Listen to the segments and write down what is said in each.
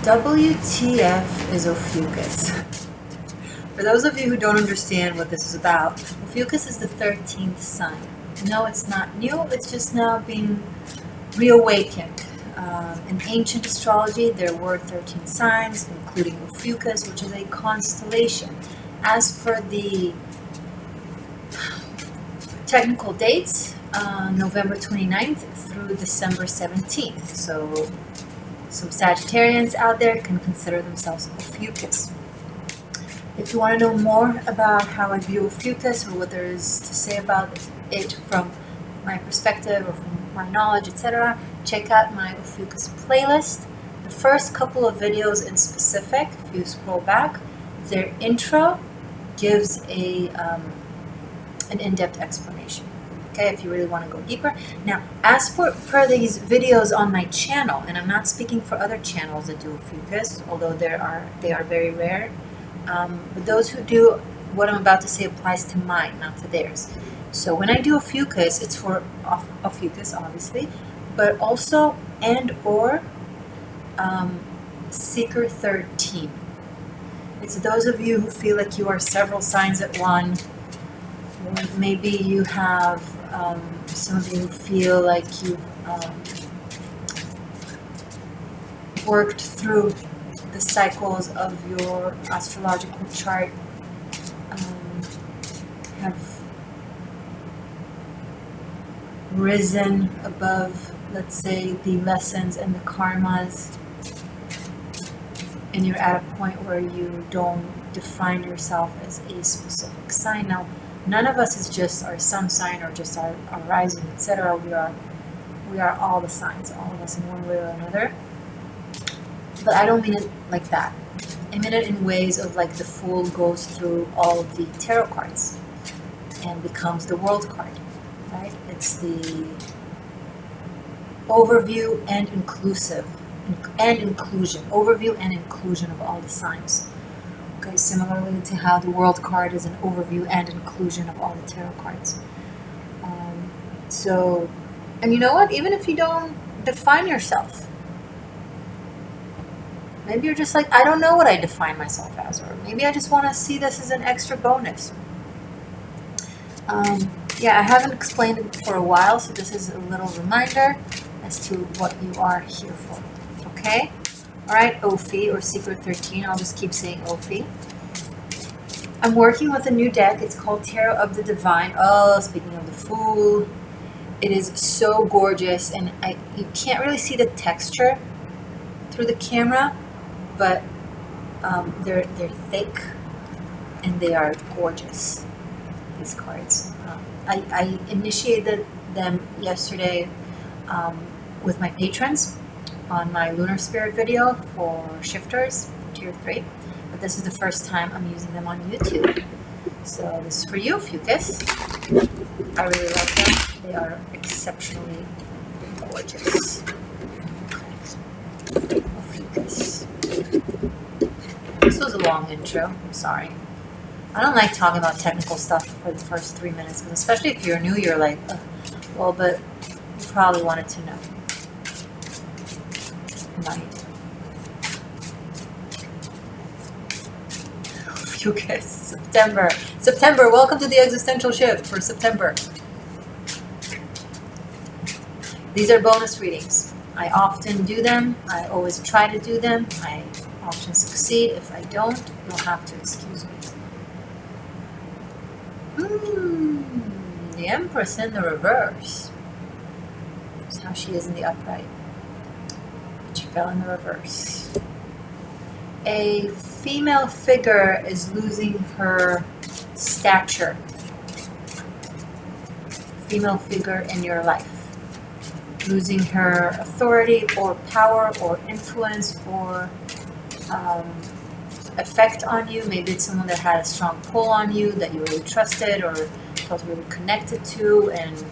WTF is Ophiuchus? For those of you who don't understand what this is about, Ophiuchus is the 13th sign. No, it's not new, it's just now being reawakened. In ancient astrology, there were 13 signs, including Ophiuchus, which is a constellation. As per the technical dates, November 29th through December 17th. So some Sagittarians out there can consider themselves Ophiuchus. If you want to know more about how I view Ophiuchus or what there is to say about it from my perspective or from my knowledge, etc., check out my Ophiuchus playlist. The first couple of videos in specific, if you scroll back, their intro gives an in-depth explanation. Okay, if you really want to go deeper. Now, as per these videos on my channel, and I'm not speaking for other channels that do Ophiuchus, although they are very rare. But those who do, what I'm about to say applies to mine, not to theirs. So when I do Ophiuchus, it's for Ophiuchus, obviously, but also or Seeker 13. It's those of you who feel like you are several signs at one. Maybe you have, some of you feel like you've worked through the cycles of your astrological chart, have risen above, let's say, the lessons and the karmas, and you're at a point where you don't define yourself as a specific sign. Now, none of us is just our sun sign or just our rising, etc. We are all the signs, all of us in one way or another. But I don't mean it like that. I mean it in ways of like the Fool goes through all of the tarot cards and becomes the World card, right? It's the overview and inclusion. Overview and inclusion of all the signs. Okay, similarly to how the World card is an overview and inclusion of all the tarot cards. And you know what? Even if you don't define yourself, maybe you're just like, I don't know what I define myself as, or maybe I just want to see this as an extra bonus. Yeah, I haven't explained it for a while, so this is a little reminder as to what you are here for. Okay? Alright, Ophi, or Secret 13, I'll just keep saying Ophi. I'm working with a new deck. It's called Tarot of the Divine. Oh, speaking of the Fool, it is so gorgeous, and you can't really see the texture through the camera, but they're thick and they are gorgeous, these cards. I initiated them yesterday with my patrons on my Lunar Spirit video for shifters, tier 3, but this is the first time I'm using them on YouTube. So this is for you, Ophiuchus. I really love them. They are exceptionally gorgeous. Okay. Ophiuchus. This was a long intro. I'm sorry. I don't like talking about technical stuff for the first 3 minutes, because especially if you're new, you're like, well, but you probably wanted to know. Now you do. Ophiuchus. September. Welcome to the existential shift for September. These are bonus readings. I often do them. I always try to do them. I often succeed. If I don't, you'll have to excuse me. The Empress in the reverse. That's how she is in the upright. But she fell in the reverse. A female figure is losing her stature. Female figure in your life. Losing her authority or power or influence or effect on you. Maybe it's someone that had a strong pull on you that you really trusted or felt really connected to and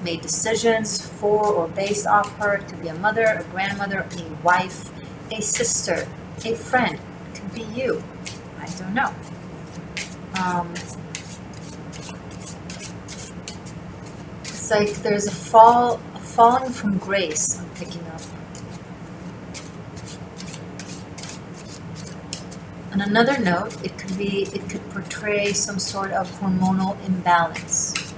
made decisions for or based off her. It could be a mother, a grandmother, a wife, a sister, a friend. It could be you. I don't know. It's like there's a falling from grace I'm picking up. On another note, it could portray some sort of hormonal imbalance.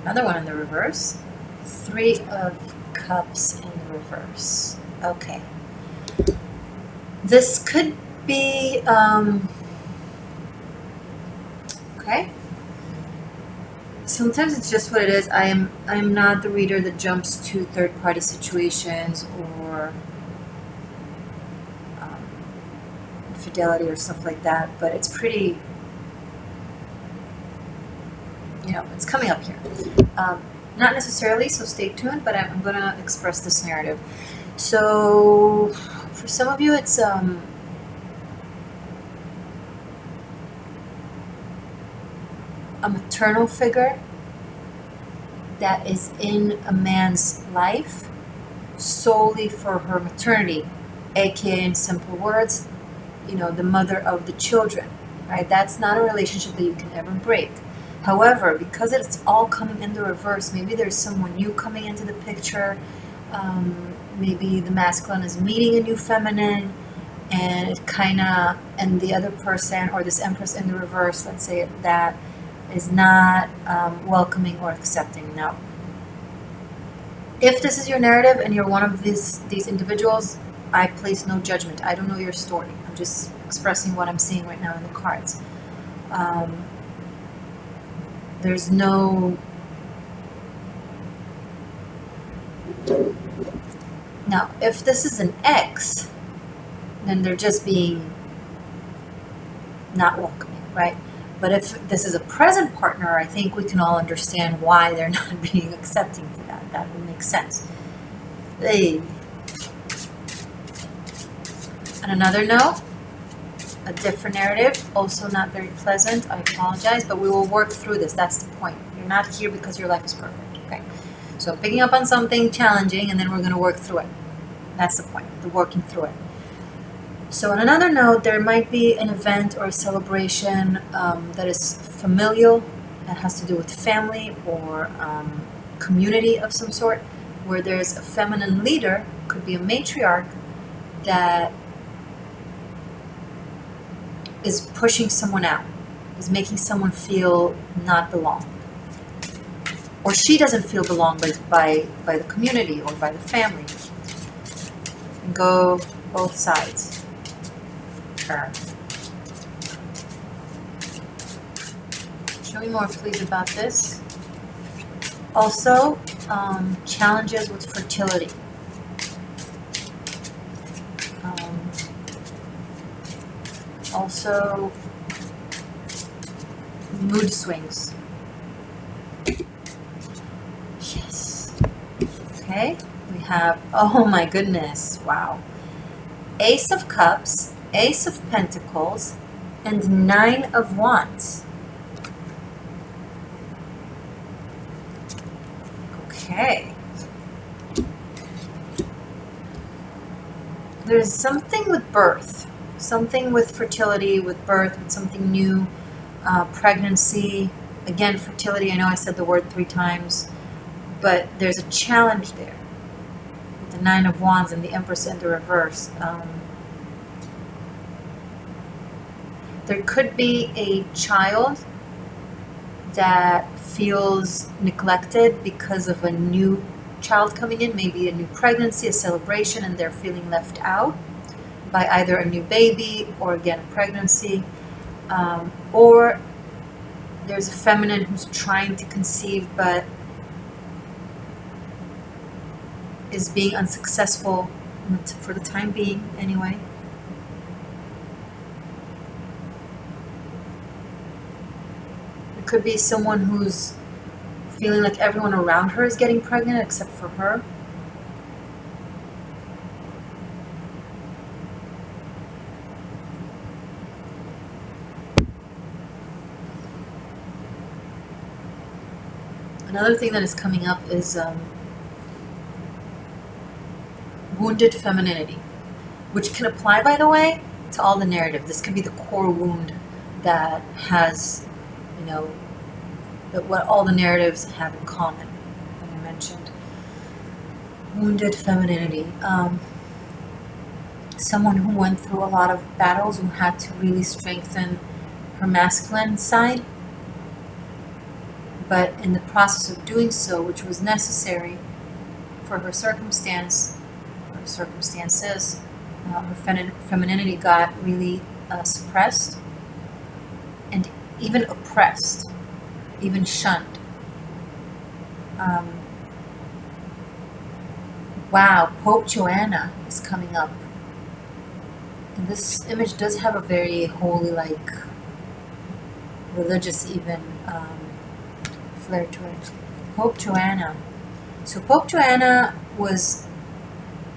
Another one in the reverse. 3 of Cups in the reverse. Okay. This could be, okay. Sometimes it's just what it is. I'm not the reader that jumps to third-party situations or fidelity or stuff like that, but it's pretty, it's coming up here. Not necessarily, so stay tuned, but I'm going to express this narrative. So for some of you, it's a maternal figure that is in a man's life solely for her maternity, aka in simple words, the mother of the children, right? That's not a relationship that you can ever break. However, because it's all coming in the reverse, maybe there's someone new coming into the picture. Maybe the masculine is meeting a new feminine, and and the other person, or this Empress in the reverse, let's say that, is not welcoming or accepting. Now, if this is your narrative and you're one of these individuals, I place no judgment. I don't know your story. I'm just expressing what I'm seeing right now in the cards. There's no... Now, if this is an ex, then they're just being not welcoming, right? But if this is a present partner, I think we can all understand why they're not being accepting to that. That would make sense. Hey. On another note, a different narrative, also not very pleasant. I apologize, but we will work through this. That's the point. You're not here because your life is perfect, okay? So picking up on something challenging, and then we're going to work through it. That's the point, the working through it. So on another note, there might be an event or a celebration that is familial, that has to do with family or community of some sort, where there's a feminine leader, could be a matriarch, that is pushing someone out, is making someone feel not belong. Or she doesn't feel belonged by the community or by the family. And go both sides. Sure. Show me more, please, about this. Also, challenges with fertility. Also, mood swings. Yes. Okay, we have, oh my goodness, wow. Ace of Cups, Ace of Pentacles, and 9 of Wands. Okay. There's something with birth. Something with fertility, with birth, with something new, pregnancy. Again, fertility, I know I said the word 3 times, but there's a challenge there. With the 9 of Wands and the Empress in the reverse. There could be a child that feels neglected because of a new child coming in, maybe a new pregnancy, a celebration, and they're feeling left out by either a new baby or again a pregnancy, or there's a feminine who's trying to conceive but is being unsuccessful for the time being anyway. It could be someone who's feeling like everyone around her is getting pregnant except for her. Another thing that is coming up is wounded femininity, which can apply, by the way, to all the narrative. This could be the core wound that has, that what all the narratives have in common, that I mentioned. Wounded femininity. someone who went through a lot of battles, who had to really strengthen her masculine side. But in the process of doing so, which was necessary for her circumstances, her femininity got really suppressed and even oppressed, even shunned. Wow, Pope Joanna is coming up. And this image does have a very holy, like, religious even flair to it. Pope Joanna. So Pope Joanna was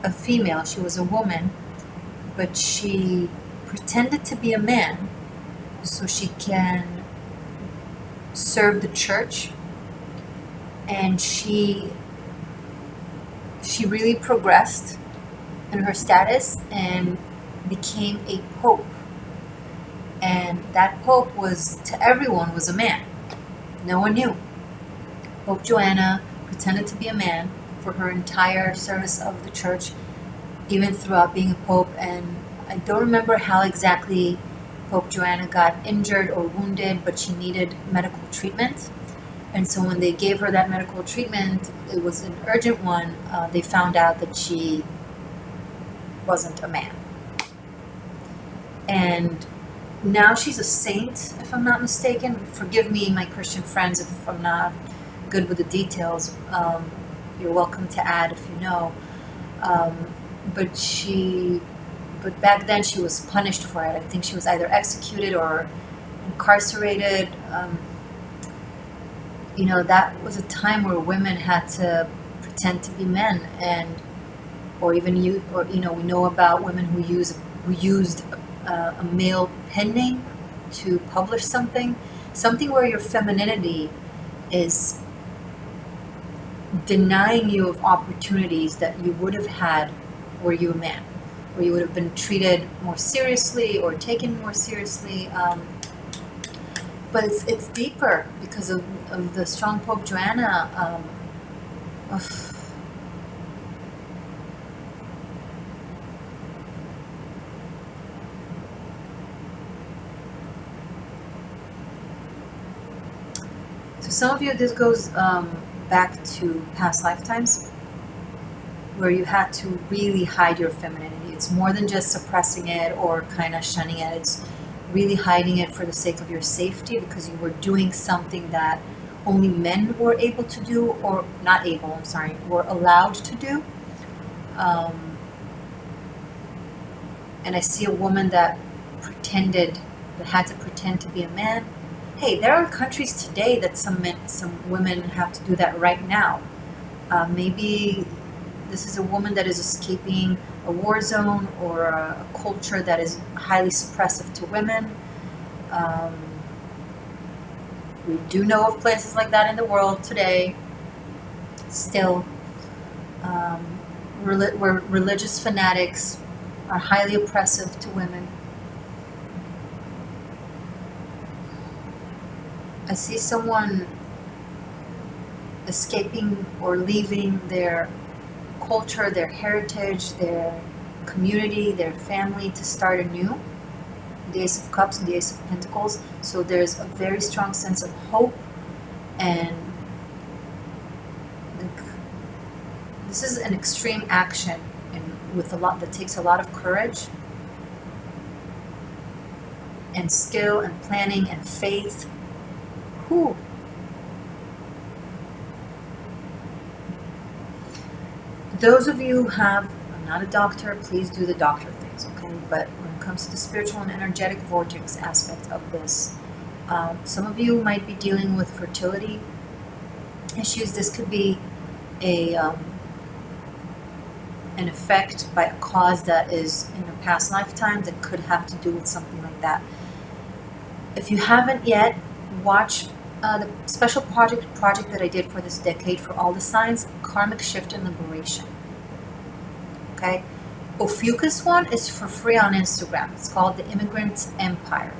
a female, she was a woman, but she pretended to be a man so she can serve the church, and she really progressed in her status and became a pope. And that pope was, to everyone, was a man. No one knew. Pope Joanna pretended to be a man for her entire service of the church, even throughout being a pope. And I don't remember how exactly Pope Joanna got injured or wounded, but she needed medical treatment. And so when they gave her that medical treatment, it was an urgent one, they found out that she wasn't a man. And now she's a saint, if I'm not mistaken. Forgive me, my Christian friends, if I'm not good with the details. You're welcome to add if you know. But back then she was punished for it. I think she was either executed or incarcerated. You know, that was a time where women had to pretend to be men, or we know about women who used a male pen name to publish something where your femininity is denying you of opportunities that you would have had were you a man, where you would have been treated more seriously or taken more seriously. But it's deeper because of the strong Pope Joanna. So some of you, this goes back to past lifetimes, where you had to really hide your femininity. It's more than just suppressing it or kind of shunning it. It's really hiding it for the sake of your safety, because you were doing something that only men were able to do, or not able, I'm sorry, were allowed to do. And I see a woman that had to pretend to be a man. Hey, there are countries today that some women have to do that right now. Maybe this is a woman that is escaping a war zone or a culture that is highly suppressive to women. We do know of places like that in the world today, still, where religious fanatics are highly oppressive to women. I see someone escaping or leaving their culture, their heritage, their community, their family to start anew. The Ace of Cups and the Ace of Pentacles. So there's a very strong sense of hope, and this is an extreme action, and that takes a lot of courage and skill and planning and faith. Whew. Those of you who I'm not a doctor, please do the doctor things, okay? But when it comes to the spiritual and energetic vortex aspect of this, some of you might be dealing with fertility issues. This could be an effect by a cause that is in a past lifetime that could have to do with something like that. If you haven't yet, watch the special project that I did for this decade for all the signs, Karmic Shift and Liberation. Okay? Ophiuchus one is for free on Instagram. It's called The Immigrant's Empire.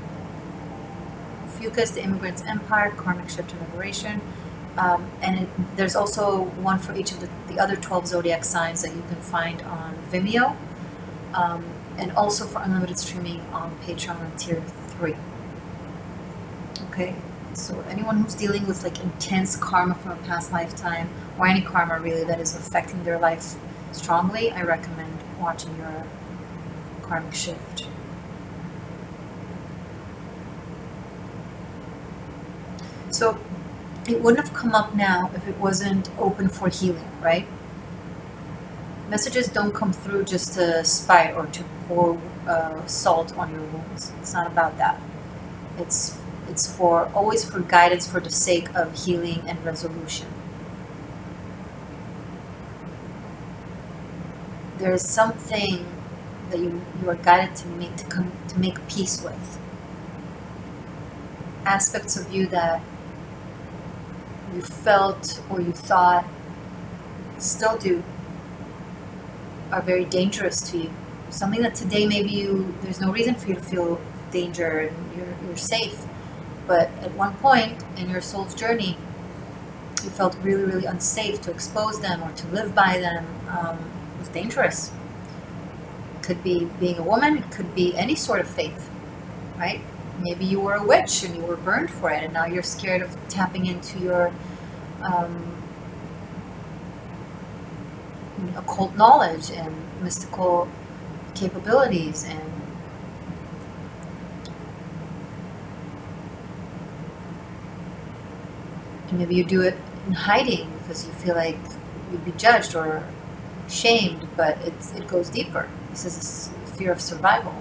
Ophiuchus, The Immigrant's Empire, Karmic Shift and Liberation. There's also one for each of the other 12 zodiac signs that you can find on Vimeo. And also for unlimited streaming on Patreon tier 3. Okay, so anyone who's dealing with like intense karma from a past lifetime, or any karma really that is affecting their life strongly, I recommend watching your karmic shift. So it wouldn't have come up now if it wasn't open for healing, right? Messages don't come through just to spite or to pour salt on your wounds. It's not about that. It's for always for guidance for the sake of healing and resolution. There is something that you are guided to make peace with. Aspects of you that you felt or you thought, still do, are very dangerous to you. Something that today maybe there's no reason for you to feel danger and you're safe. But at one point in your soul's journey, you felt really, really unsafe to expose them or to live by them. It was dangerous. It could be being a woman, it could be any sort of faith, right? Maybe you were a witch and you were burned for it, and now you're scared of tapping into your occult knowledge and mystical capabilities, and maybe you do it in hiding because you feel like you'd be judged or shamed, but it goes deeper. This is a fear of survival.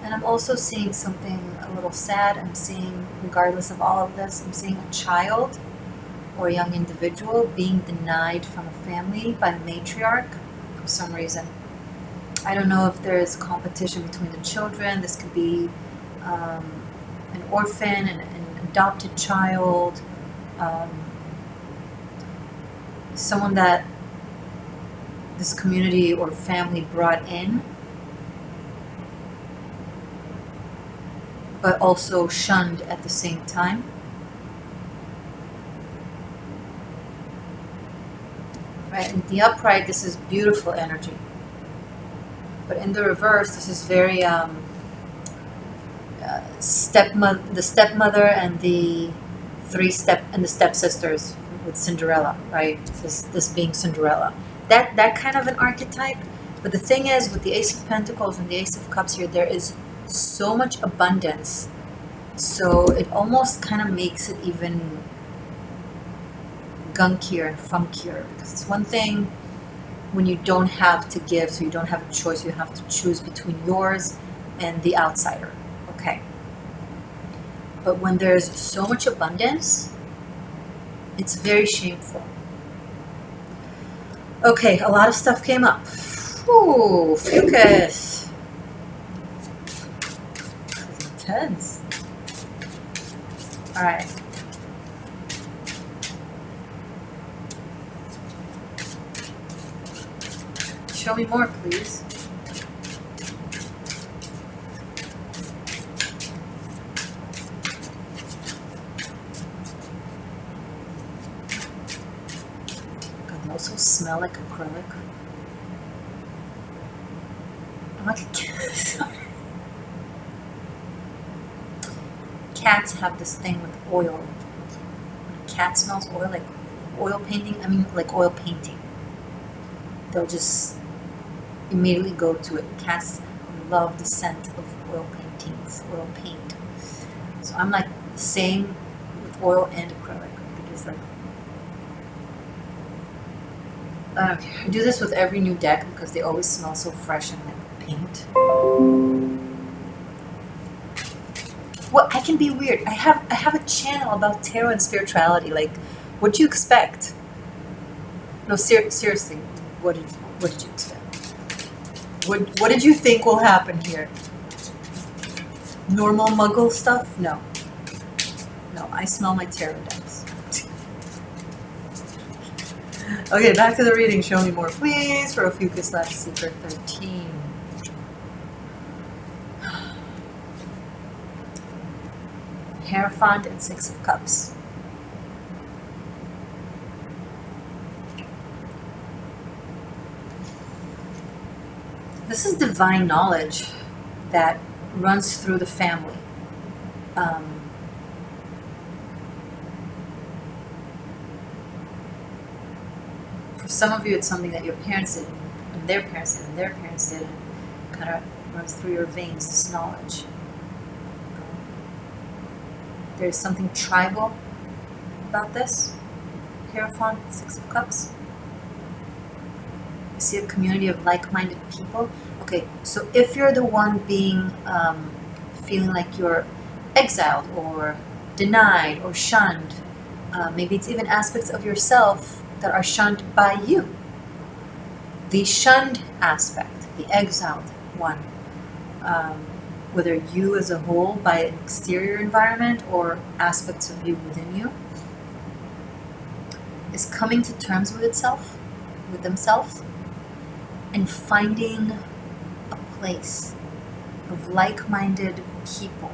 And I'm also seeing something a little sad. I'm seeing, regardless of all of this, I'm seeing a child or a young individual being denied from a family by the matriarch for some reason. I don't know if there's competition between the children. This could be an orphan, an adopted child, someone that this community or family brought in, but also shunned at the same time. Right, in the upright, this is beautiful energy. But in the reverse, this is very the stepmother and the stepsisters with Cinderella, right? This being Cinderella. That kind of an archetype. But the thing is, with the Ace of Pentacles and the Ace of Cups here, there is so much abundance, so it almost kind of makes it even gunkier and funkier, because it's one thing when you don't have to give, so you don't have a choice, you have to choose between yours and the outsider, okay? But when there's so much abundance, it's very shameful. Okay, a lot of stuff came up. Ooh, Ophiuchus. Intense. All right. Show me more, please. God, they also smell like acrylic. I'm like a cat. Cats have this thing with oil. When a cat smells oil, like oil painting, like oil painting, they'll just immediately go to it. Cats love the scent of oil paintings, oil paint. So I'm like the same with oil and acrylic. Because like, okay, I do this with every new deck because they always smell so fresh and like paint. Well, I can be weird. I have a channel about tarot and spirituality. Like, what do you expect? No, seriously, what did you expect? What did you think will happen here? Normal muggle stuff? No. No, I smell my tarot decks. Okay, back to the reading. Show me more, please, for Ophiuchus / Secret 13. Hierophant and Six of Cups. This is divine knowledge that runs through the family. For some of you, it's something that your parents did, and their parents did, and their parents did, and kind of runs through your veins, this knowledge. There's something tribal about this. Hierophant, Six of Cups. You see a community of like-minded people. Okay, so if you're the one being, feeling like you're exiled or denied or shunned, maybe it's even aspects of yourself that are shunned by you. The shunned aspect, the exiled one, whether you as a whole by an exterior environment or aspects of you within you, is coming to terms with itself, with themselves, and finding a place of like-minded people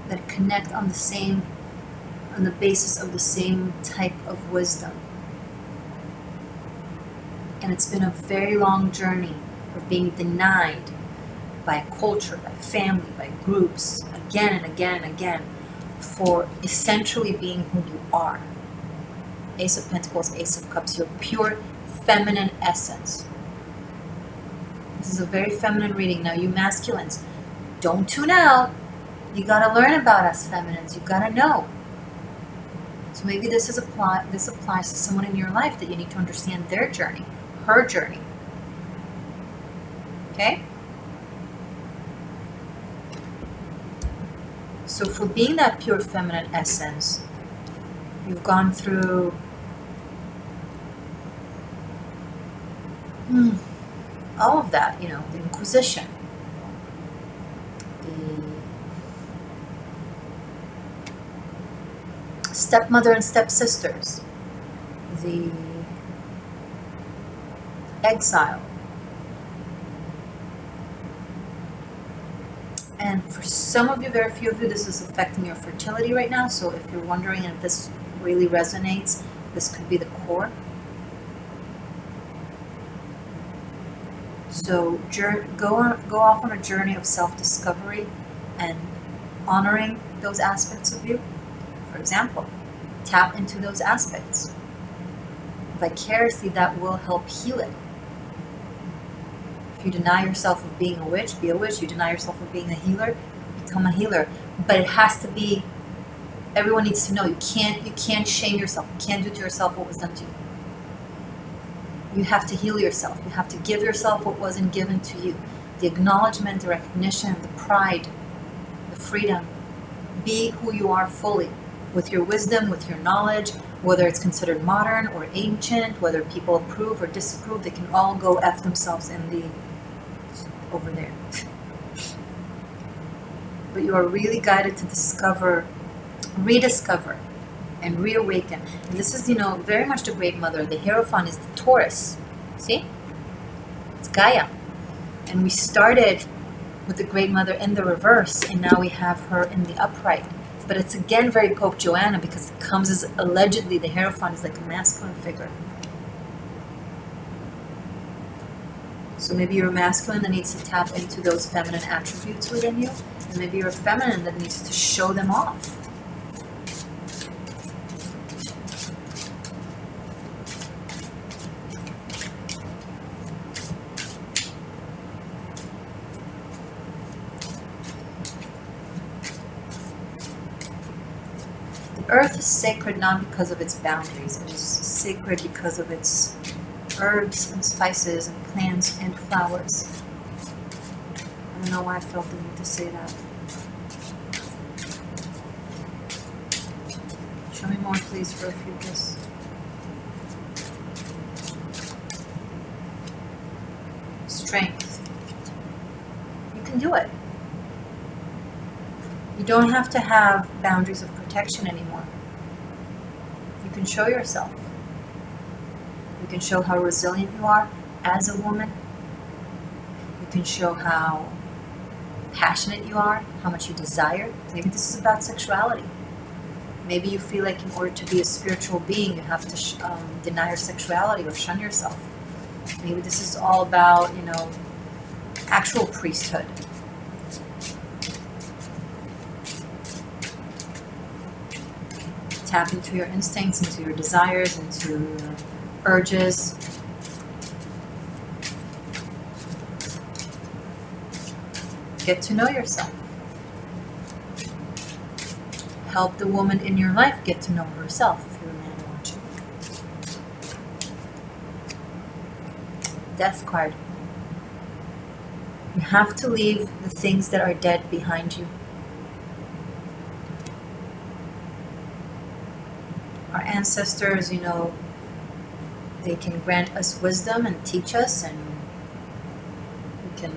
that connect on the basis of the same type of wisdom. And it's been a very long journey of being denied by a culture, by family, by groups, again and again and again, for essentially being who you are. Ace of Pentacles, Ace of Cups, your pure feminine essence. This is a very feminine reading. Now, you masculines, don't tune out. You gotta learn about us feminines. You gotta know. So maybe this applies to someone in your life that you need to understand their journey, her journey. Okay? So for being that pure feminine essence, you've gone through all of that, the Inquisition, the stepmother and stepsisters, the exile. And for some of you, very few of you, this is affecting your fertility right now. So if you're wondering if this really resonates, this could be the core. So go off on a journey of self-discovery and honoring those aspects of you. For example, tap into those aspects. Vicariously, that will help heal it. If you deny yourself of being a witch, be a witch. You deny yourself of being a healer, become a healer. But it has to be, everyone needs to know, you can't shame yourself. You can't do to yourself what was done to you. You have to heal yourself. You have to give yourself what wasn't given to you. The acknowledgement, the recognition, the pride, the freedom. Be who you are fully, with your wisdom, with your knowledge, whether it's considered modern or ancient, whether people approve or disapprove, they can all go F themselves over there. But you are really guided to discover, rediscover, and reawaken. And this is, very much the Great Mother. The Hierophant is the Taurus. See? It's Gaia. And we started with the Great Mother in the reverse, and now we have her in the upright. But it's again very Pope Joanna, because it comes as allegedly the Hierophant is like a masculine figure. So maybe you're a masculine that needs to tap into those feminine attributes within you, and maybe you're a feminine that needs to show them off. Earth is sacred not because of its boundaries. It is sacred because of its herbs and spices and plants and flowers. I don't know why I felt the need to say that. Show me more, please, for Ophiuchus. Strength. You can do it. You don't have to have boundaries of protection anymore. You can show yourself. You can show how resilient you are as a woman. You can show how passionate you are, how much you desire. Maybe this is about sexuality. Maybe you feel like in order to be a spiritual being, you have to deny your sexuality or shun yourself. Maybe this is all about, you know, actual priesthood. Tap into your instincts, into your desires, into your urges. Get to know yourself. Help the woman in your life get to know herself if you're a man watching. Death card. You have to leave the things that are dead behind you. Our ancestors, you know, they can grant us wisdom and teach us, and we can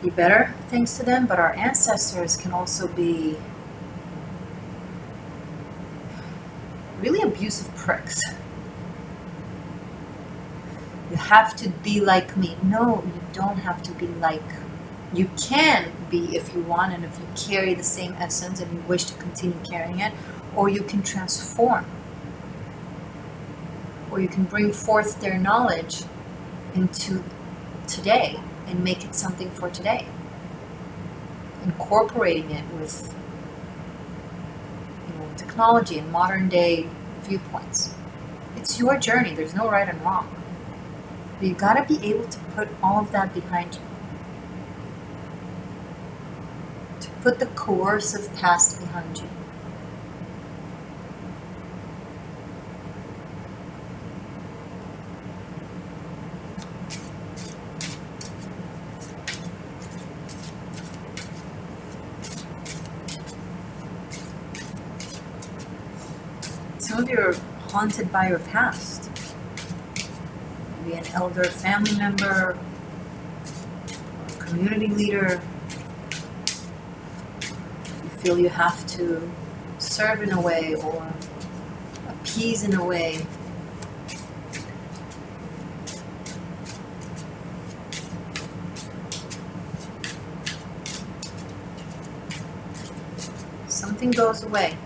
be better thanks to them, but our ancestors can also be really abusive pricks. You have to be like me. No, you don't have to be like. You can be if you want, and if you carry the same essence and you wish to continue carrying it, or you can transform, or you can bring forth their knowledge into today and make it something for today, incorporating it with, you know, technology and modern day viewpoints. It's your journey. There's no right and wrong. But you gotta be able to put all of that behind you. To put the coercive past behind you. Some of you are haunted by your past. Maybe an elder family member, a community leader. You feel you have to serve in a way or appease in a way. Something goes away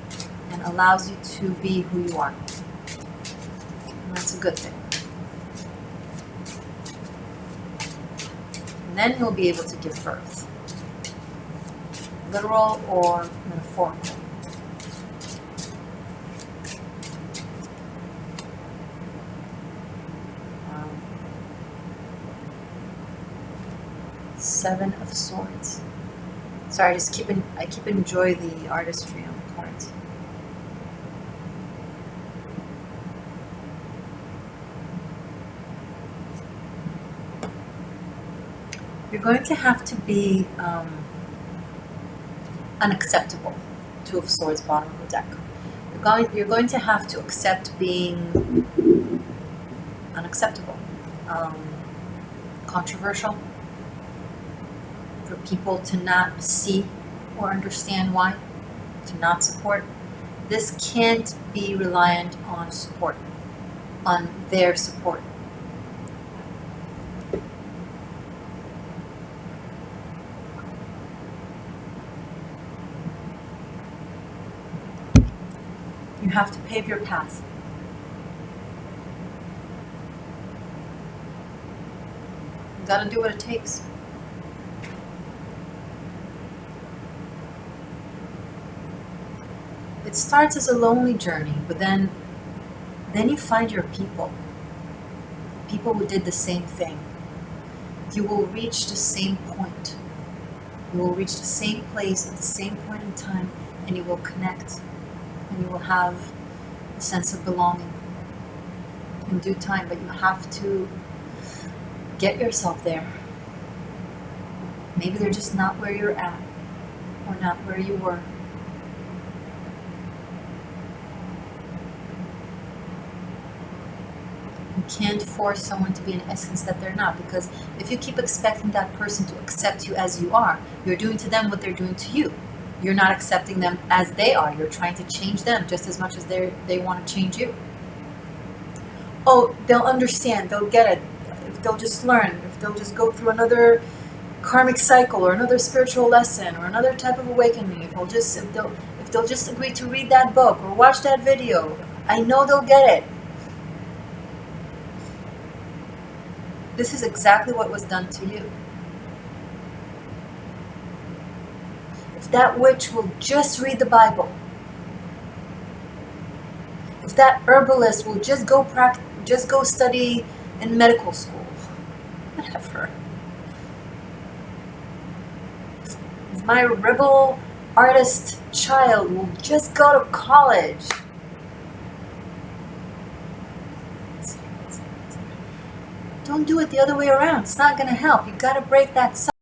and allows you to be who you are. And that's a good thing. And then you'll be able to give birth. Literal or metaphorical. Seven of Swords. Sorry, I keep enjoying the artistry on the cards. You're going to have to be unacceptable. Two of Swords, bottom of the deck. You're going to have to accept being unacceptable, controversial, for people to not see or understand why, to not support. This can't be reliant on support, on their support. You have to pave your path. You gotta do what it takes. It starts as a lonely journey, but then you find your people. People who did the same thing. You will reach the same point. You will reach the same place at the same point in time, and you will connect. And you will have a sense of belonging in due time, but you have to get yourself there. Maybe they're just not where you're at, or not where you were. You can't force someone to be an essence that they're not, because if you keep expecting that person to accept you as you are, you're doing to them what they're doing to you. You're not accepting them as they are. You're trying to change them just as much as they want to change you. Oh, they'll understand. They'll get it. If they'll just learn. If they'll just go through another karmic cycle or another spiritual lesson or another type of awakening, if they'll just agree to read that book or watch that video, I know they'll get it. This is exactly what was done to you. If that witch will just read the Bible, if that herbalist will just go study in medical school, whatever. If my rebel artist child will just go to college. Don't do it the other way around. It's not going to help. You got to break that cycle.